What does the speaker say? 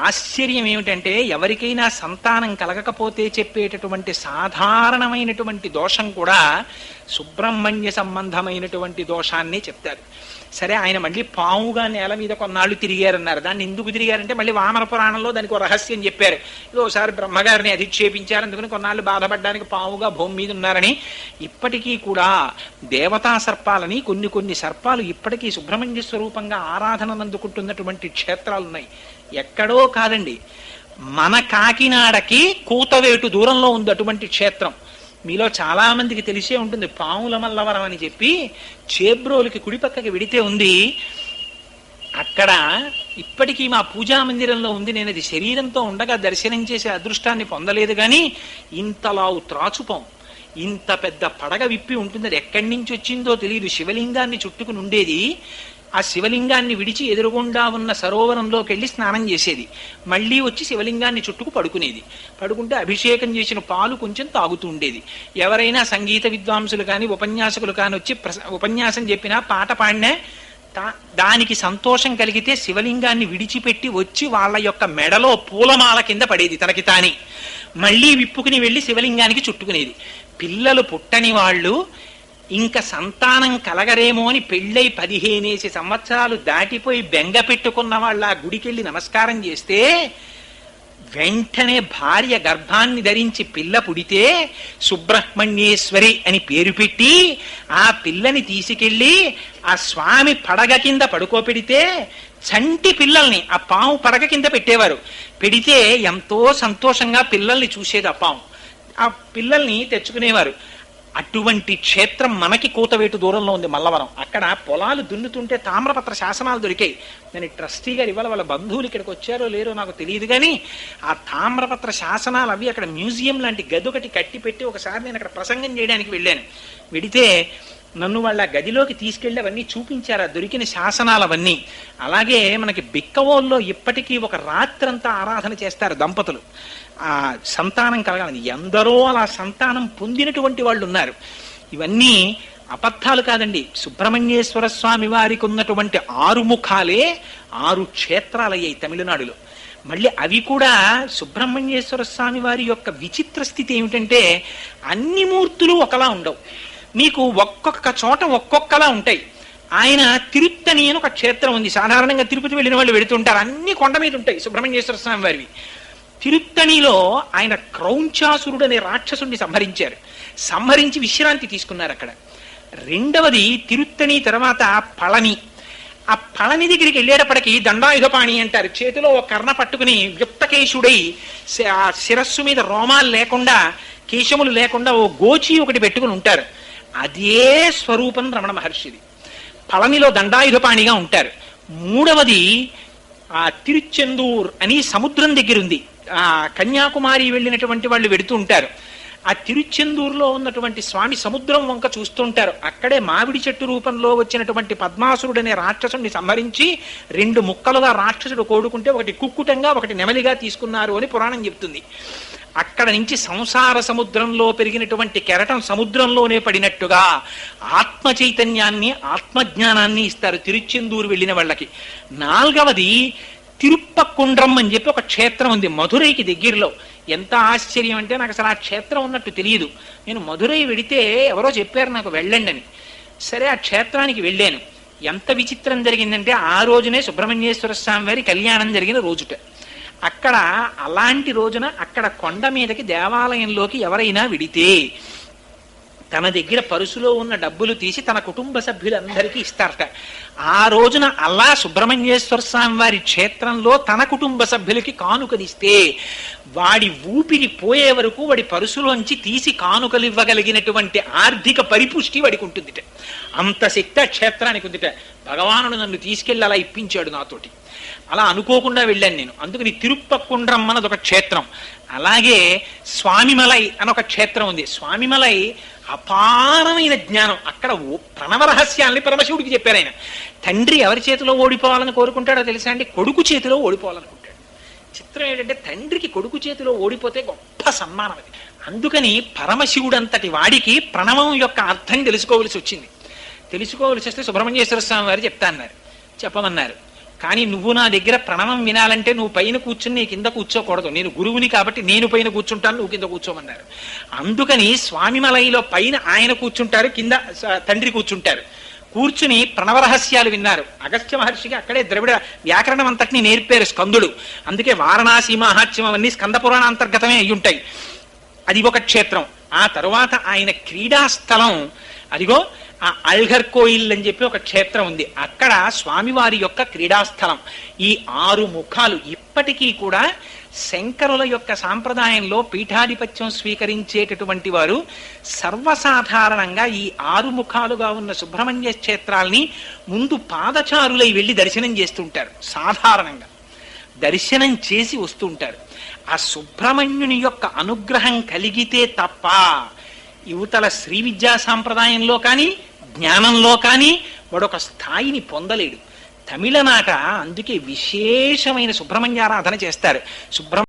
ఆశ్చర్యం ఏమిటంటే ఎవరికైనా సంతానం కలగకపోతే చెప్పేటటువంటి సాధారణమైనటువంటి దోషం కూడా సుబ్రహ్మణ్య సంబంధమైనటువంటి దోషాన్ని చెప్తారు. సరే, ఆయన మళ్ళీ పావుగా నేల మీద కొన్నాళ్ళు తిరిగారన్నారు. దాన్ని ఎందుకు తిరిగారంటే మళ్ళీ వామన పురాణంలో దానికి ఒక రహస్యం చెప్పారు. ఇది ఒకసారి బ్రహ్మగారిని అధిక్షేపించారు, అందుకని కొన్నాళ్ళు బాధపడడానికి పావుగా భూమి మీద ఉన్నారని. ఇప్పటికీ కూడా దేవతా సర్పాలని కొన్ని సర్పాలు ఇప్పటికీ సుబ్రహ్మణ్య స్వరూపంగా ఆరాధనను అందుకుంటున్నటువంటి క్షేత్రాలు ఉన్నాయి. ఎక్కడో కాదండి, మన కాకినాడకి కూతవేటు దూరంలో ఉంది అటువంటి క్షేత్రం. మీలో చాలా మందికి తెలిసే ఉంటుంది, పాముల మల్లవరం అని చెప్పి చేబ్రోలుకి కుడి పక్కకి విడితే ఉంది. అక్కడ ఇప్పటికీ మా పూజా మందిరంలో ఉంది. నేను అది శరీరంతో ఉండగా దర్శనం చేసే అదృష్టాన్ని పొందలేదు, కానీ ఇంతలావు త్రాచుపాం, ఇంత పెద్ద పడగ విప్పి ఉంటుంది. అది ఎక్కడి నుంచి వచ్చిందో తెలియదు. శివలింగాన్ని చుట్టుకుని ఉండేది. ఆ శివలింగాన్ని విడిచి ఎదురుగుండా ఉన్న సరోవరంలోకి వెళ్ళి స్నానం చేసేది. మళ్ళీ వచ్చి శివలింగాన్ని చుట్టుకు పడుకునేది. పడుకుంటే అభిషేకం చేసిన పాలు కొంచెం తాగుతూ ఉండేది. ఎవరైనా సంగీత విద్వాంసులు కానీ ఉపన్యాసకులు కానీ వచ్చి ఉపన్యాసం చెప్పినా పాట పాడినా దానికి సంతోషం కలిగితే శివలింగాన్ని విడిచిపెట్టి వచ్చి వాళ్ళ యొక్క మెడలో పూలమాల కింద పడేది తనకి తాని. మళ్ళీ విప్పుకుని వెళ్ళి శివలింగానికి చుట్టుకునేది. పిల్లలు పుట్టని వాళ్ళు ఇంకా సంతానం కలగరేమో అని పెళ్ళై 15 సంవత్సరాలు దాటిపోయి బెంగ పెట్టుకున్న వాళ్ళు ఆ గుడికెళ్ళి నమస్కారం చేస్తే వెంటనే భార్య గర్భాన్ని ధరించి పిల్ల పుడితే సుబ్రహ్మణ్యేశ్వరి అని పేరు పెట్టి ఆ పిల్లని తీసుకెళ్ళి ఆ స్వామి పడగ కింద పడుకోపెడితే చంటి పిల్లల్ని ఆ పాము పడగ కింద పెట్టేవారు. పెడితే ఎంతో సంతోషంగా పిల్లల్ని చూసేది ఆ పాము. ఆ పిల్లల్ని తెచ్చుకునేవారు. అటువంటి క్షేత్రం మనకి కూతవేటు దూరంలో ఉంది, మల్లవరం. అక్కడ పొలాలు దున్నుతుంటే తామ్రపత్ర శాసనాలు దొరికాయి. నేను ట్రస్టీ గారు ఇవాళ వాళ్ళ బంధువులు ఇక్కడికి వచ్చారో లేరో నాకు తెలియదు, కానీ ఆ తామ్రపత్ర శాసనాలు అవి అక్కడ మ్యూజియం లాంటి గది ఒకటి కట్టి పెట్టి ఒకసారి నేను అక్కడ ప్రసంగం చేయడానికి వెళ్ళాను. వెడితే నన్ను వాళ్ళ గదిలోకి తీసుకెళ్ళి అవన్నీ చూపించారు, ఆ దొరికిన శాసనాలు అవన్నీ. అలాగే మనకి బిక్కవోల్లో ఇప్పటికీ ఒక రాత్రంతా ఆరాధన చేస్తారు దంపతులు, ఆ సంతానం కలగాలని. ఎందరో అలా సంతానం పొందినటువంటి వాళ్ళు ఉన్నారు. ఇవన్నీ అబద్ధాలు కాదండి. సుబ్రహ్మణ్యేశ్వర స్వామి వారికి ఉన్నటువంటి 6 ముఖాలే 6 క్షేత్రాలయ్యాయి తమిళనాడులో. మళ్ళీ అవి కూడా సుబ్రహ్మణ్యేశ్వర స్వామి వారి యొక్క విచిత్ర స్థితి ఏమిటంటే అన్ని మూర్తులు ఒకలా ఉండవు. మీకు ఒక్కొక్క చోట ఒక్కొక్కలా ఉంటాయి. ఆయన తిరుత్తని అని ఒక క్షేత్రం ఉంది. సాధారణంగా తిరుపతి వెళ్ళిన వాళ్ళు వెళుతుంటారు. అన్ని కొండ మీద ఉంటాయి సుబ్రహ్మణ్యేశ్వర స్వామి వారివి. తిరుత్తణిలో ఆయన క్రౌంచాసురుడు అనే రాక్షసుడిని సంహరించి విశ్రాంతి తీసుకున్నారు అక్కడ. రెండవది తిరుత్తణి తర్వాత పళని. ఆ పళని దగ్గరికి వెళ్ళేటప్పటికి దండాయుధపాణి అంటారు. చేతిలో ఒక కర్ణ పట్టుకుని యుక్తకేశుడై ఆ శిరస్సు మీద రోమాలు లేకుండా కేశములు లేకుండా ఓ గోచి ఒకటి పెట్టుకుని ఉంటారు. అదే స్వరూపం రమణ మహర్షిది. పళనిలో దండాయుధపాణిగా ఉంటారు. మూడవది ఆ తిరుచెందూర్ అని సముద్రం దగ్గర ఉంది. ఆ కన్యాకుమారి వెళ్ళినటువంటి వాళ్ళు వెడుతూ ఉంటారు. ఆ తిరుచెందూరులో ఉన్నటువంటి స్వామి సముద్రం వంక చూస్తుంటారు. అక్కడే మామిడి చెట్టు రూపంలో వచ్చినటువంటి పద్మాసురుడు అనే రాక్షసుడిని సంహరించి 2 ముక్కలుగా రాక్షసుడు కోడుకుంటే ఒకటి కుక్కుటంగా ఒకటి నెమలిగా తీసుకున్నారు అని పురాణం చెప్తుంది. అక్కడ నుంచి సంసార సముద్రంలో పెరిగినటువంటి కెరటం సముద్రంలోనే పడినట్టుగా ఆత్మ చైతన్యాన్ని ఆత్మజ్ఞానాన్ని ఇస్తారు తిరుచెందూరు వెళ్ళిన వాళ్ళకి. నాలుగవది తిరుప్పకుండ్రం అని చెప్పి ఒక క్షేత్రం ఉంది మధురైకి దగ్గరలో. ఎంత ఆశ్చర్యం అంటే నాకు అసలు ఆ క్షేత్రం ఉన్నట్టు తెలియదు. నేను మధురై వెడితే ఎవరో చెప్పారు నాకు వెళ్ళండి అని. సరే, ఆ క్షేత్రానికి వెళ్ళాను. ఎంత విచిత్రం జరిగిందంటే ఆ రోజునే సుబ్రహ్మణ్యేశ్వర స్వామి వారి కళ్యాణం జరిగిన రోజుట. అక్కడ అలాంటి రోజున అక్కడ కొండ మీదకి దేవాలయంలోకి ఎవరైనా విడితే తన దగ్గర పరుసులో ఉన్న డబ్బులు తీసి తన కుటుంబ సభ్యులందరికీ ఇస్తారట. ఆ రోజున అలా సుబ్రహ్మణ్యేశ్వర స్వామి వారి క్షేత్రంలో తన కుటుంబ సభ్యులకి కానుకనిస్తే వాడి ఊపిరి పోయే వరకు వాడి పరుసులోంచి తీసి కానుకలు ఇవ్వగలిగినటువంటి ఆర్థిక పరిపుష్టి వాడికి ఉంటుందిట. అంత శక్తి ఆ క్షేత్రానికి ఉందిట. భగవానుడు నన్ను తీసుకెళ్ళి అలా ఇప్పించాడు నాతోటి. అలా అనుకోకుండా వెళ్ళాను నేను. అందుకని తిరుప్పకుండ్రం అన్నది ఒక క్షేత్రం. అలాగే స్వామిమలై అని ఒక క్షేత్రం ఉంది. స్వామిమలై అపారమైన జ్ఞానం. అక్కడ ప్రణవ రహస్యాల్ని పరమశివుడికి చెప్పారు ఆయన. తండ్రి ఎవరి చేతిలో ఓడిపోవాలని కోరుకుంటాడో తెలుసా అండి? కొడుకు చేతిలో ఓడిపోవాలనుకుంటాడు. చిత్రం ఏంటంటే తండ్రికి కొడుకు చేతిలో ఓడిపోతే గొప్ప సన్మానం అది. అందుకని పరమశివుడంతటి వాడికి ప్రణవం యొక్క అర్థం తెలుసుకోవలసి వచ్చింది. తెలుసుకోవలసి వస్తే సుబ్రహ్మణ్యేశ్వర స్వామి వారు చెప్తా అన్నారు. చెప్పమన్నారు. కానీ నువ్వు నా దగ్గర ప్రణవం వినాలంటే నువ్వు పైన కూర్చుని నీ కింద కూర్చోకూడదు, నేను గురువుని కాబట్టి నేను పైన కూర్చుంటాను, నువ్వు కింద కూర్చోమన్నారు. అందుకని స్వామిమలైలో పైన ఆయన కూర్చుంటారు, కింద తండ్రి కూర్చుంటారు. కూర్చుని ప్రణవరహస్యాలు విన్నారు. అగస్త్య మహర్షికి అక్కడే ద్రవిడ వ్యాకరణం అంతటిని నేర్పారు స్కందుడు. అందుకే వారణాసి మహాత్మ్యం అవన్నీ స్కంద పురాణ అంతర్గతమే అయ్యుంటాయి. అది ఒక క్షేత్రం. ఆ తరువాత ఆయన క్రీడాస్థలం, అదిగో ఆ అల్ఘర్ కోయిల్ అని చెప్పి ఒక క్షేత్రం ఉంది. అక్కడ స్వామివారి యొక్క క్రీడాస్థలం. ఈ 6 ముఖాలు ఇప్పటికీ కూడా శంకరుల యొక్క సాంప్రదాయంలో పీఠాధిపత్యం స్వీకరించేటటువంటి వారు సర్వసాధారణంగా ఈ 6 ముఖాలుగా ఉన్న సుబ్రహ్మణ్య క్షేత్రాల్ని ముందు పాదచారులై వెళ్ళి దర్శనం చేస్తుంటారు. సాధారణంగా దర్శనం చేసి వస్తుంటారు. ఆ సుబ్రహ్మణ్యుని యొక్క అనుగ్రహం కలిగితే తప్ప యువతల శ్రీ విద్యా సాంప్రదాయంలో కానీ జ్ఞానంలో కానీ వాడొక స్థాయిని పొందలేడు. తమిళనాట అందుకే విశేషమైన సుబ్రహ్మణ్యారాధన చేస్తారు.